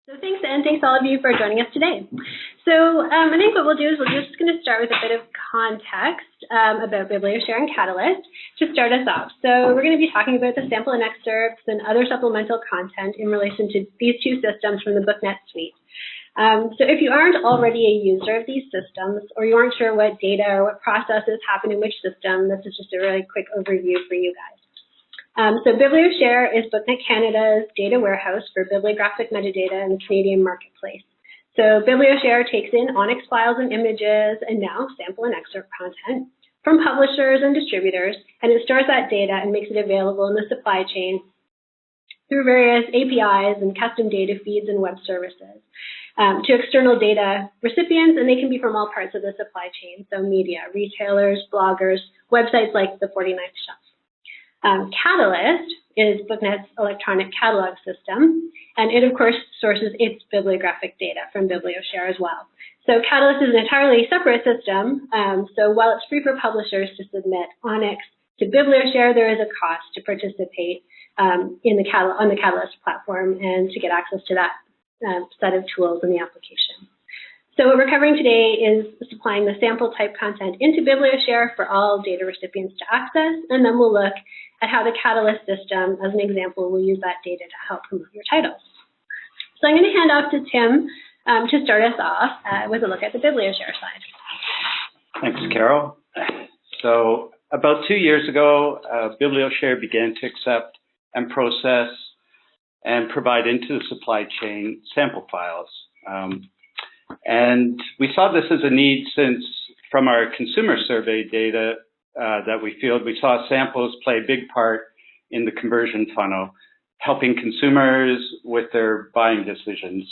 So thanks, and thanks all of you for joining us today. So I think what we'll do is we're just going to start with a bit of context about BiblioShare and CataList to start us off. So we're going to be talking about the sample and excerpts and other supplemental content in relation to these two systems from the BookNet suite. So if you aren't already a user of these systems, or you aren't sure what data or what processes happen in which system, this is just a really quick overview for you guys. So BiblioShare is BookNet Canada's data warehouse for bibliographic metadata in the Canadian marketplace. So BiblioShare takes in ONIX files and images and now sample and excerpt content from publishers and distributors, and it stores that data and makes it available in the supply chain through various APIs and custom data feeds and web services to external data recipients, and they can be from all parts of the supply chain, so media, retailers, bloggers, websites like the 49th Shelf. CataList is BookNet's electronic catalog system, and it, of course, sources its bibliographic data from BiblioShare as well. So CataList is an entirely separate system, so while it's free for publishers to submit ONIX to BiblioShare, there is a cost to participate on the CataList platform and to get access to that set of tools in the application. So what we're covering today is supplying the sample type content into BiblioShare for all data recipients to access, and then we'll look at how the CataList system, as an example, will use that data to help promote your titles. So I'm going to hand off to Tim to start us off with a look at the BiblioShare side. Thanks, Carol. So about 2 years ago, BiblioShare began to accept and process and provide into the supply chain sample files. And we saw this as a need since from our consumer survey data that we fielded, we saw samples play a big part in the conversion funnel, helping consumers with their buying decisions.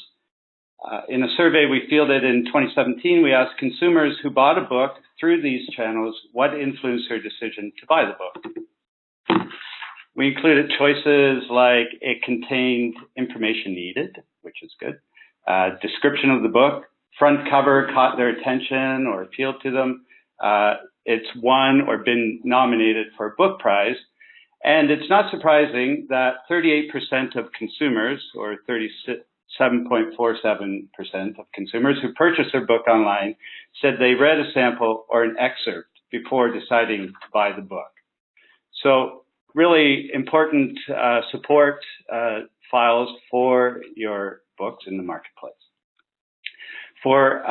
In a survey we fielded in 2017, we asked consumers who bought a book through these channels what influenced their decision to buy the book. We included choices like it contained information needed, which is good, description of the book, front cover caught their attention or appealed to them, it's won or been nominated for a book prize, and it's not surprising that 38% of consumers, or 37.47% of consumers who purchased their book online said they read a sample or an excerpt before deciding to buy the book. So really important support files for your books in the marketplace. For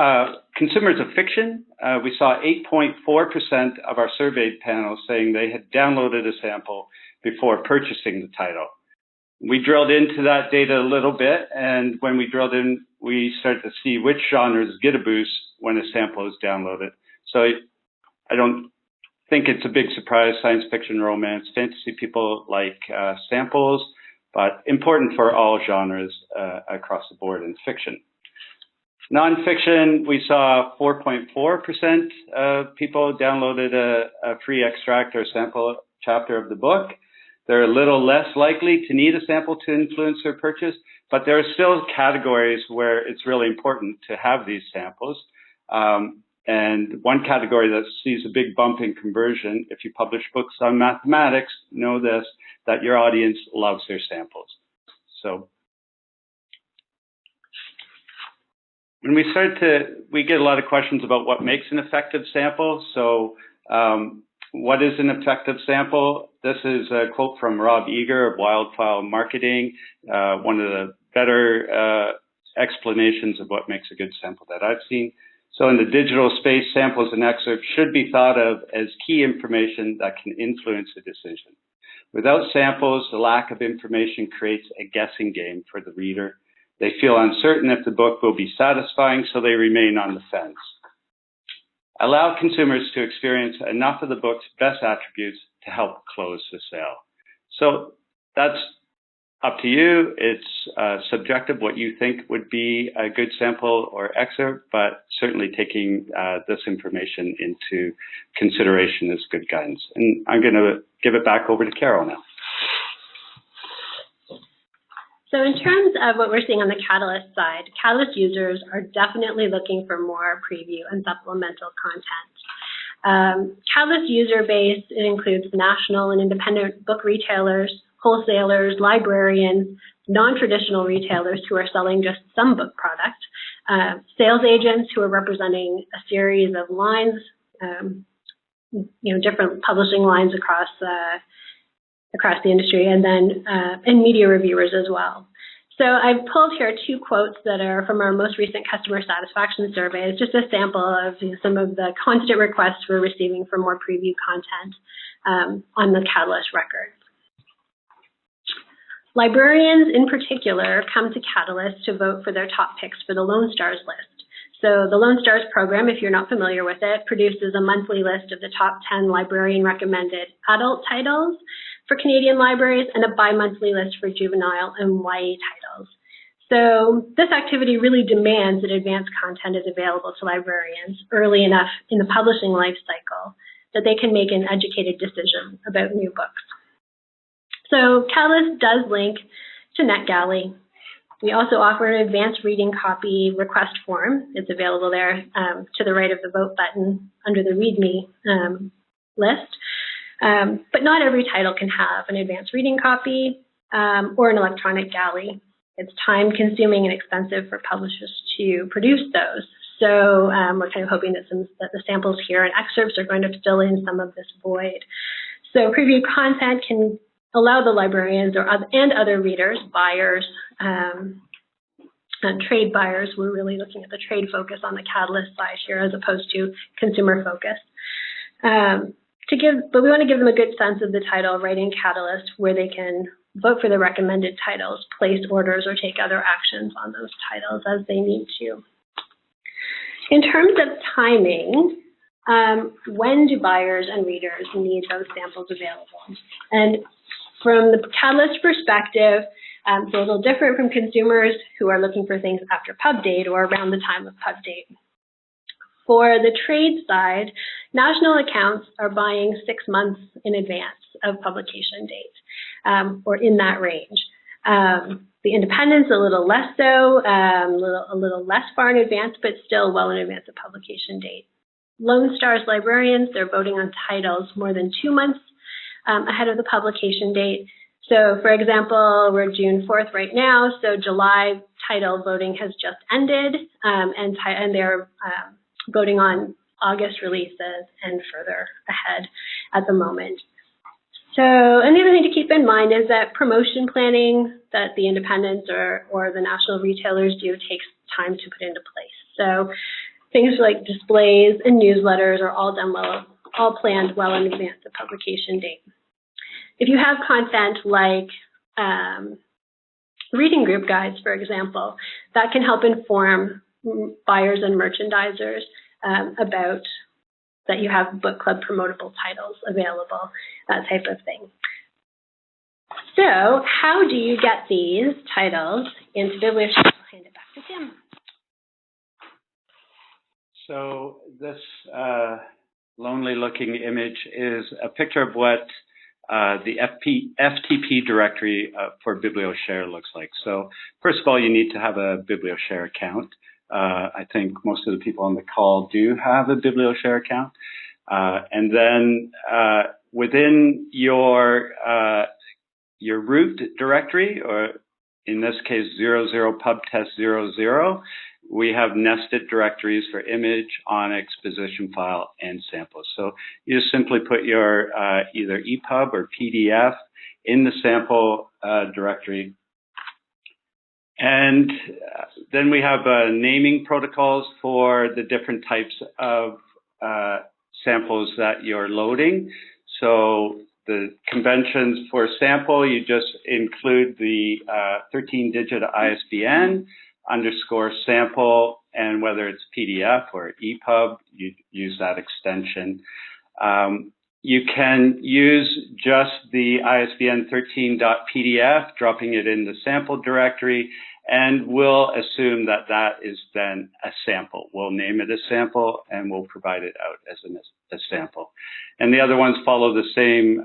consumers of fiction, we saw 8.4% of our surveyed panel saying they had downloaded a sample before purchasing the title. We drilled into that data a little bit, and when we drilled in, we started to see which genres get a boost when a sample is downloaded. So I don't think it's a big surprise, science fiction, romance, fantasy people like samples, but important for all genres across the board in fiction. Nonfiction, we saw 4.4% of people downloaded a free extract or sample chapter of the book. They're a little less likely to need a sample to influence their purchase, but there are still categories where it's really important to have these samples. And one category that sees a big bump in conversion, if you publish books on mathematics, know this, that your audience loves their samples. So when we get a lot of questions about what makes an effective sample. So what is an effective sample? This is a quote from Rob Eager of Wildfile Marketing, one of the better explanations of what makes a good sample that I've seen. So in the digital space, samples and excerpts should be thought of as key information that can influence a decision. Without samples, the lack of information creates a guessing game for the reader. They feel uncertain if the book will be satisfying, so they remain on the fence. Allow consumers to experience enough of the book's best attributes to help close the sale. So that's up to you. It's subjective what you think would be a good sample or excerpt, but certainly taking this information into consideration is good guidance. And I'm going to give it back over to Carol now. So in terms of what we're seeing on the CataList side, CataList users are definitely looking for more preview and supplemental content. CataList user base, it includes national and independent book retailers, wholesalers, librarians, non-traditional retailers who are selling just some book product, sales agents who are representing a series of lines, different publishing lines across the industry, and then and media reviewers as well. So I've pulled here 2 quotes that are from our most recent customer satisfaction survey. It's just a sample of some of the constant requests we're receiving for more preview content on the CataList records. Librarians in particular come to CataList to vote for their top picks for the Lone Stars list. So the Lone Stars program, if you're not familiar with it, produces a monthly list of the top 10 librarian-recommended adult titles for Canadian libraries and a bi-monthly list for juvenile and YA titles. So this activity really demands that advanced content is available to librarians early enough in the publishing life cycle that they can make an educated decision about new books. So CataList does link to NetGalley. We also offer an advanced reading copy request form. It's available there to the right of the vote button under the README list. But not every title can have an advanced reading copy or an electronic galley. It's time-consuming and expensive for publishers to produce those. So we're kind of hoping that the samples here and excerpts are going to fill in some of this void. So preview content can allow the librarians and other readers, buyers, and trade buyers. We're really looking at the trade focus on the CataList side here as opposed to consumer focus. But we want to give them a good sense of the title right in CataList where they can vote for the recommended titles, place orders, or take other actions on those titles as they need to. In terms of timing, when do buyers and readers need those samples available? And from the CataList perspective, it's a little different from consumers who are looking for things after pub date or around the time of pub date. For the trade side, national accounts are buying 6 months in advance of publication date, or in that range. The independents a little less so, a little less far in advance, but still well in advance of publication date. Lone Stars librarians, they're voting on titles more than 2 months ahead of the publication date. So, for example, we're June 4th right now, so July title voting has just ended, and they're voting on August releases and further ahead at the moment. So, and the other thing to keep in mind is that promotion planning that the independents or the national retailers do takes time to put into place. So, things like displays and newsletters are all planned well in advance of publication date. If you have content like reading group guides, for example, that can help inform buyers and merchandisers about that you have book club promotable titles available, that type of thing. So how do you get these titles into BiblioShare? I'll hand it back to Tim. So this lonely-looking image is a picture of what the FTP directory for BiblioShare looks like. So first of all, you need to have a BiblioShare account. I think most of the people on the call do have a BiblioShare account. And then within your root directory, or in this case 00pubtest00, we have nested directories for image, Onyx, position file, and samples. So you just simply put your either EPUB or PDF in the sample directory. And then we have naming protocols for the different types of samples that you're loading. So the conventions for sample, you just include the 13-digit ISBN, _sample, and whether it's PDF or EPUB, you use that extension. You can use just the ISBN 13.pdf, dropping it in the sample directory, and we'll assume that that is then a sample. We'll name it a sample, and we'll provide it out as a sample. And the other ones follow the same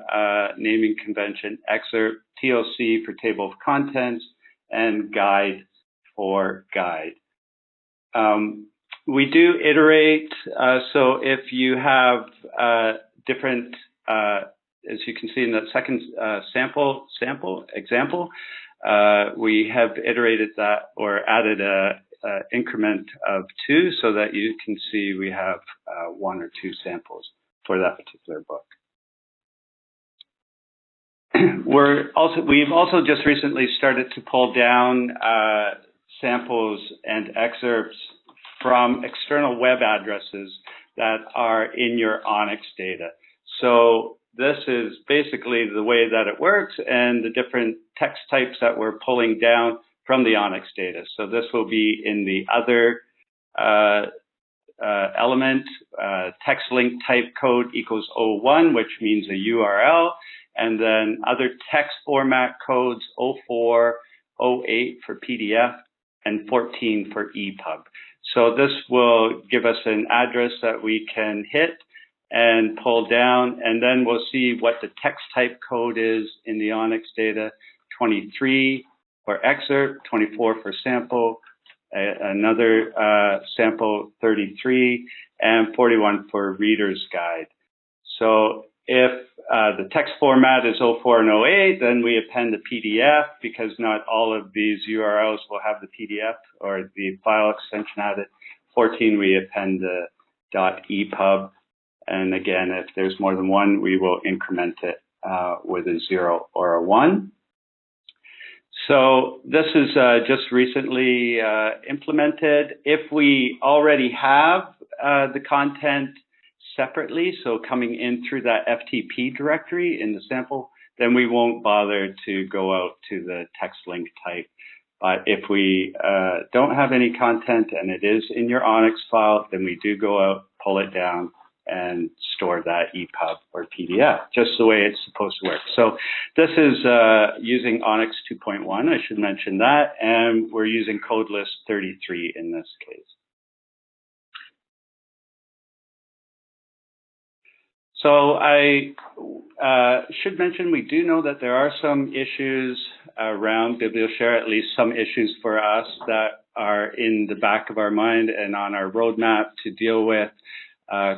naming convention: excerpt, TOC for table of contents, and guide for guide. We do iterate, so if you have different as you can see in that second sample example, we have iterated that or added a increment of 2 so that you can see we have 1 or 2 samples for that particular book. We've also just recently started to pull down samples and excerpts from external web addresses that are in your Onyx data. So this is basically the way that it works and the different text types that we're pulling down from the Onyx data. So this will be in the other element, text link type code equals 01, which means a URL, and then other text format codes 04, 08 for PDF, and 14 for EPUB. So this will give us an address that we can hit and pull down, and then we'll see what the text type code is in the Onyx data, 23 for excerpt, 24 for sample, another sample 33, and 41 for reader's guide. So if the text format is 04 and 08, then we append the PDF because not all of these URLs will have the PDF or the file extension added. 14, we append the .epub. And again, if there's more than one, we will increment it with a 0 or a 1. So this is just recently implemented. If we already have the content separately, so coming in through that FTP directory in the sample, then we won't bother to go out to the text link type. But if we don't have any content and it is in your Onyx file, then we do go out, pull it down, and store that EPUB or PDF, just the way it's supposed to work. So this is using Onyx 2.1, I should mention that, and we're using code list 33 in this case. So I should mention we do know that there are some issues around BiblioShare, at least some issues for us that are in the back of our mind and on our roadmap to deal with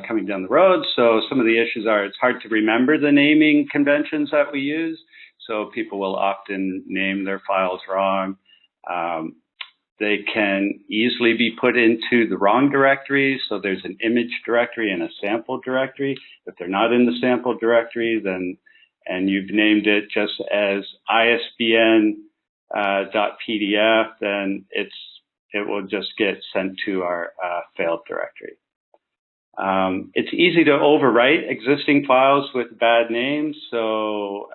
coming down the road. So some of the issues are it's hard to remember the naming conventions that we use. So people will often name their files wrong. They can easily be put into the wrong directory. So there's an image directory and a sample directory. If they're not in the sample directory, then and you've named it just as ISBN .pdf, then it will just get sent to our failed directory. It's easy to overwrite existing files with bad names. So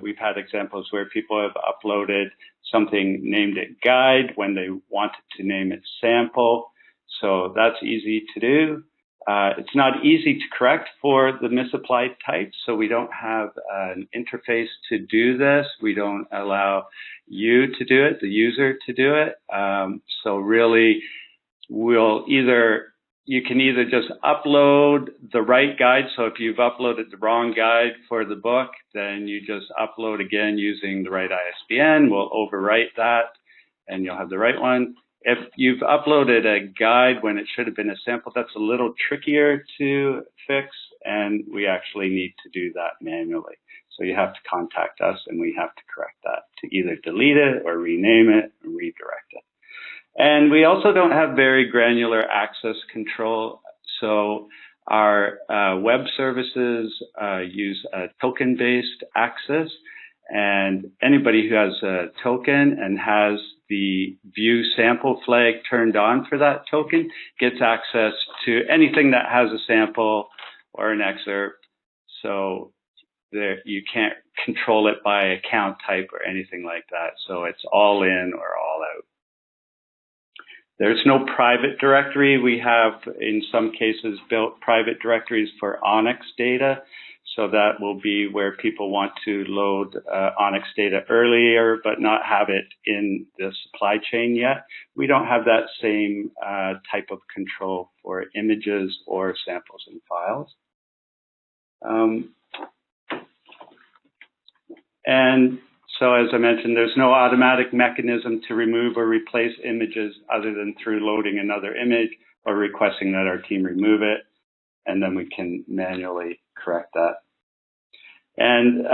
we've had examples where people have uploaded something named it guide when they wanted to name it sample. So that's easy to do. It's not easy to correct for the misapplied types. So we don't have an interface to do this. We don't allow you to do it, the user to do it. So really, you can either just upload the right guide. So if you've uploaded the wrong guide for the book, then you just upload again using the right ISBN. We'll overwrite that and you'll have the right one. If you've uploaded a guide when it should have been a sample, that's a little trickier to fix, and we actually need to do that manually. So you have to contact us and we have to correct that to either delete it or rename it or redirect it. And we also don't have very granular access control. So our web services use a token-based access, and anybody who has a token and has the view sample flag turned on for that token gets access to anything that has a sample or an excerpt. So you can't control it by account type or anything like that. So it's all in or all out. There's no private directory. We have, in some cases, built private directories for Onyx data. So that will be where people want to load Onyx data earlier, but not have it in the supply chain yet. We don't have that same type of control for images or samples and files. And so as I mentioned, there's no automatic mechanism to remove or replace images other than through loading another image or requesting that our team remove it, and then we can manually correct that. And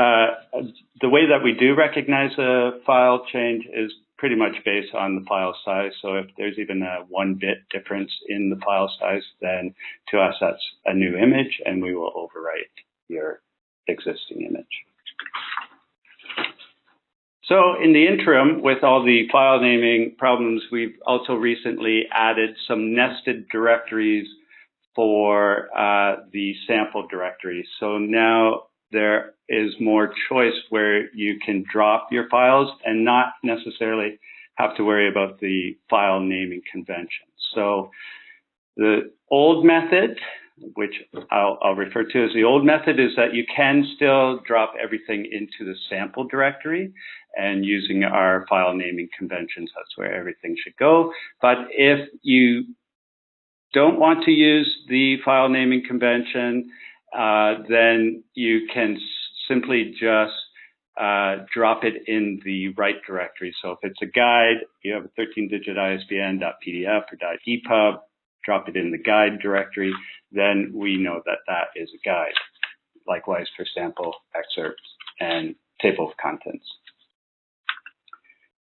the way that we do recognize a file change is pretty much based on the file size. So if there's even a 1-bit difference in the file size, then to us that's a new image, and we will overwrite your existing image. So in the interim, with all the file naming problems, we've also recently added some nested directories for the sample directory. So now there is more choice where you can drop your files and not necessarily have to worry about the file naming convention. So the old method, which I'll refer to as the old method, is that you can still drop everything into the sample directory, and using our file naming conventions, that's where everything should go. But if you don't want to use the file naming convention, then you can simply just drop it in the right directory. So if it's a guide, you have a 13-digit ISBN .pdf or .epub, drop it in the guide directory, then we know that that is a guide. Likewise for sample, excerpts, and table of contents.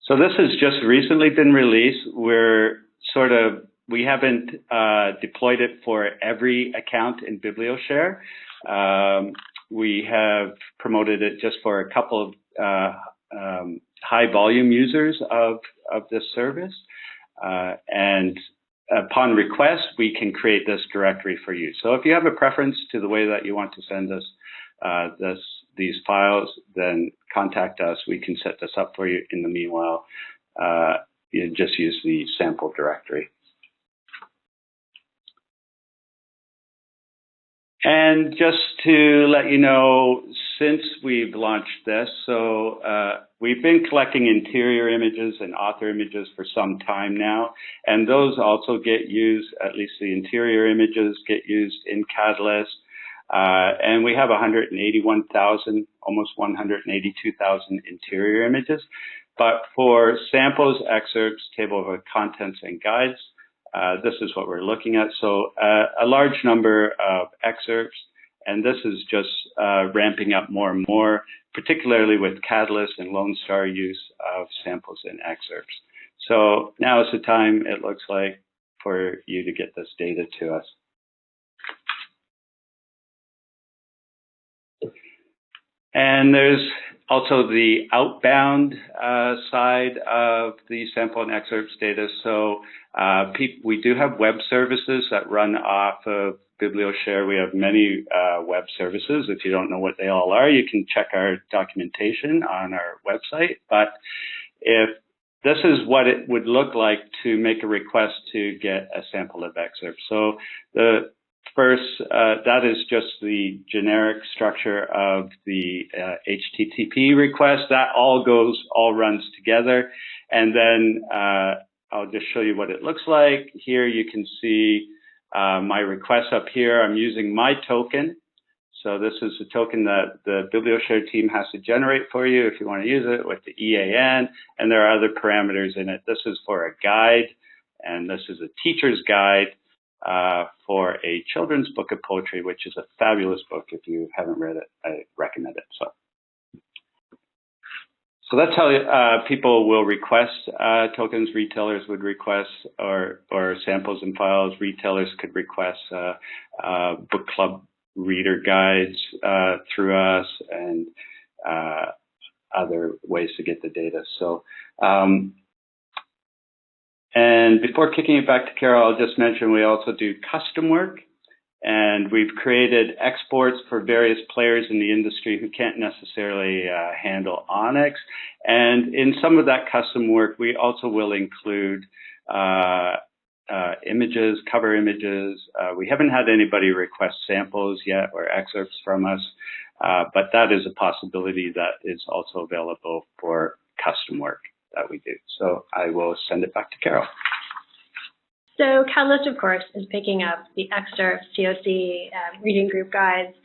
So this has just recently been released. We haven't deployed it for every account in BiblioShare. We have promoted it just for a couple of high volume users of this service. And upon request, we can create this directory for you. So if you have a preference to the way that you want to send us these files, then contact us. We can set this up for you. In the meanwhile, you just use the sample directory. And just to let you know, since we've launched this, so we've been collecting interior images and author images for some time now, and those also get used, at least the interior images get used in CataList, and we have 181,000, almost 182,000 interior images. But for samples, excerpts, table of contents, and guides, this is what we're looking at. So a large number of excerpts, and this is just ramping up more and more, particularly with CataList and Lone Star use of samples and excerpts. So now is the time, it looks like, for you to get this data to us. And there's also the outbound side of the sample and excerpts data. So we do have web services that run off of BiblioShare. We have many web services. If you don't know what they all are, you can check our documentation on our website. But if this is what it would look like to make a request to get a sample of excerpts. So the first, that is just the generic structure of the HTTP request. That all runs together. And then I'll just show you what it looks like. Here you can see my request up here. I'm using my token. So this is a token that the BiblioShare team has to generate for you if you want to use it with the EAN. And there are other parameters in it. This is for a guide, and this is a teacher's guide for a children's book of poetry, which is a fabulous book. If you haven't read it, I recommend it. So that's how people will request tokens. Retailers would request, or samples and files. Retailers could request book club reader guides through us, and other ways to get the data. So, and before kicking it back to Carol, I'll just mention we also do custom work, and we've created exports for various players in the industry who can't necessarily handle Onyx. And in some of that custom work, we also will include images, cover images. We haven't had anybody request samples yet or excerpts from us, but that is a possibility that is also available for custom work that we do. So I will send it back to Carol. So CataList, of course, is picking up the excerpts, TOC, reading group guides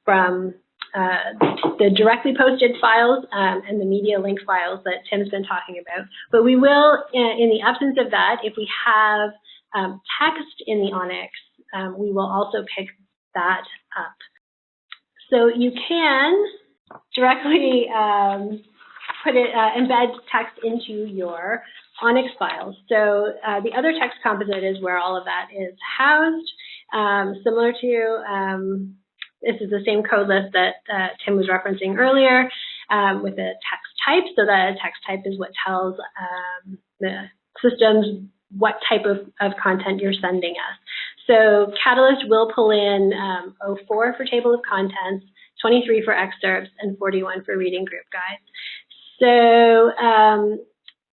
from the directly posted files and the media link files that Tim's been talking about. But we will, in the absence of that, if we have text in the Onyx, we will also pick that up. So you can directly embed text into your Onyx files. So the other text composite is where all of that is housed, similar to, this is the same code list that Tim was referencing earlier with a text type. So that text type is what tells the systems what type of content you're sending us. So CataList will pull in 04 for table of contents, 23 for excerpts, and 41 for reading group guides. So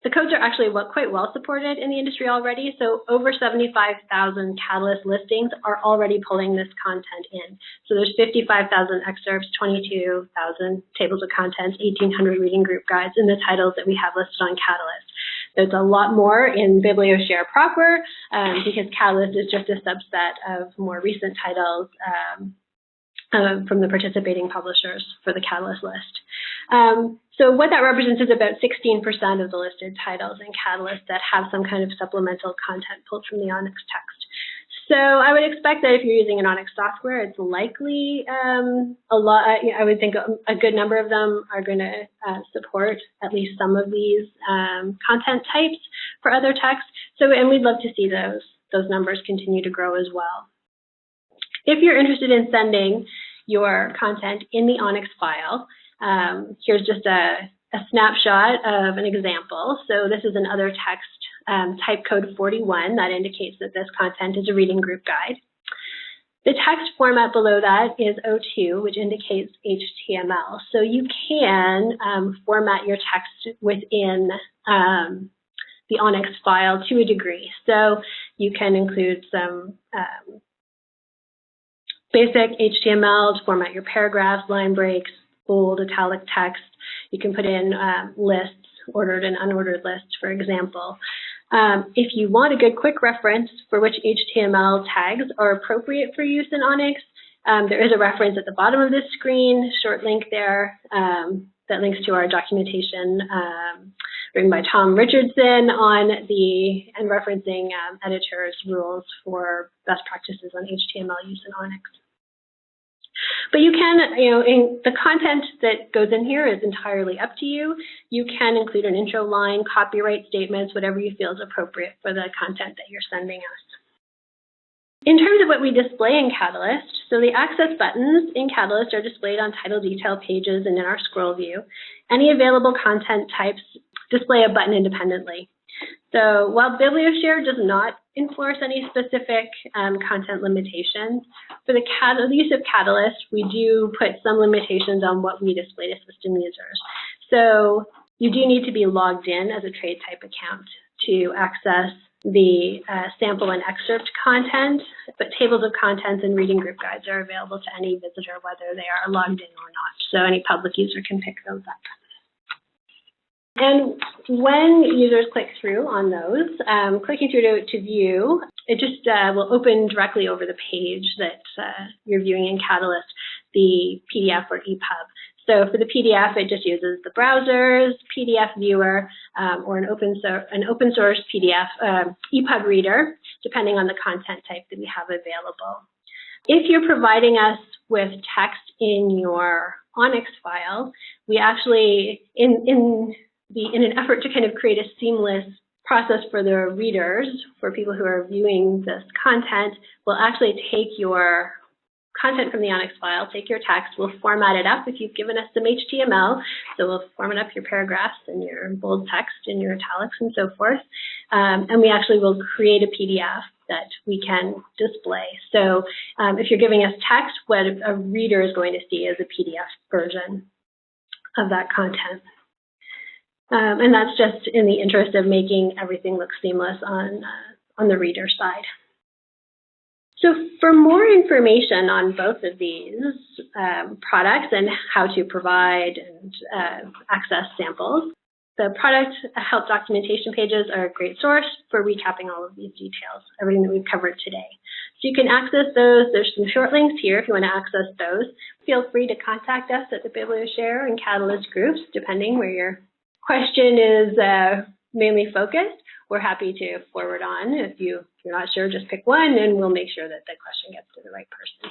the codes are actually quite well supported in the industry already. So over 75,000 CataList listings are already pulling this content in. So there's 55,000 excerpts, 22,000 tables of contents, 1,800 reading group guides in the titles that we have listed on CataList. There's a lot more in BiblioShare proper because CataList is just a subset of more recent titles from the participating publishers for the CataList list. So what that represents is about 16% of the listed titles in CataList that have some kind of supplemental content pulled from the Onyx text. So I would expect that if you're using an Onyx software, it's likely I would think a good number of them are going to support at least some of these content types for other texts. So, and we'd love to see those numbers continue to grow as well. If you're interested in sending your content in the Onyx file, here's just a snapshot of an example. So this is another text type code 41 that indicates that this content is a reading group guide. The text format below that is O2, which indicates HTML. So you can format your text within the Onyx file to a degree. So you can include some basic HTML to format your paragraphs, line breaks, bold, italic text. You can put in lists, ordered and unordered lists, for example. If you want a good quick reference for which HTML tags are appropriate for use in Onyx, there is a reference at the bottom of this screen, short link there that links to our documentation written by Tom Richardson and referencing editors' rules for best practices on HTML use in Onyx. But you can, the content that goes in here is entirely up to you. You can include an intro line, copyright statements, whatever you feel is appropriate for the content that you're sending us. In terms of what we display in CataList, so the access buttons in CataList are displayed on title detail pages and in our scroll view. Any available content types display a button independently. So while BiblioShare does not enforce any specific content limitations, for the use of CataList, we do put some limitations on what we display to system users. So you do need to be logged in as a trade type account to access the sample and excerpt content, but tables of contents and reading group guides are available to any visitor, whether they are logged in or not. So any public user can pick those up. And when users click through on those, clicking through to view, it just will open directly over the page that you're viewing in CataList, the PDF or EPUB. So for the PDF, it just uses the browser's PDF viewer or an open source PDF EPUB reader, depending on the content type that we have available. If you're providing us with text in your Onyx file, we actually, in an effort to kind of create a seamless process for the readers, for people who are viewing this content, we'll actually take your content from the Onyx file, take your text, we'll format it up if you've given us some HTML, so we'll format up your paragraphs and your bold text and your italics and so forth, and we actually will create a PDF that we can display. So if you're giving us text, what a reader is going to see is a PDF version of that content. And that's just in the interest of making everything look seamless on the reader side. So for more information on both of these products and how to provide and access samples, the product help documentation pages are a great source for recapping all of these details, everything that we've covered today. So you can access those. There's some short links here if you want to access those. Feel free to contact us at the BiblioShare and CataList groups, depending where your question is mainly focused. We're happy to forward on. If you're not sure, just pick one, and we'll make sure that the question gets to the right person.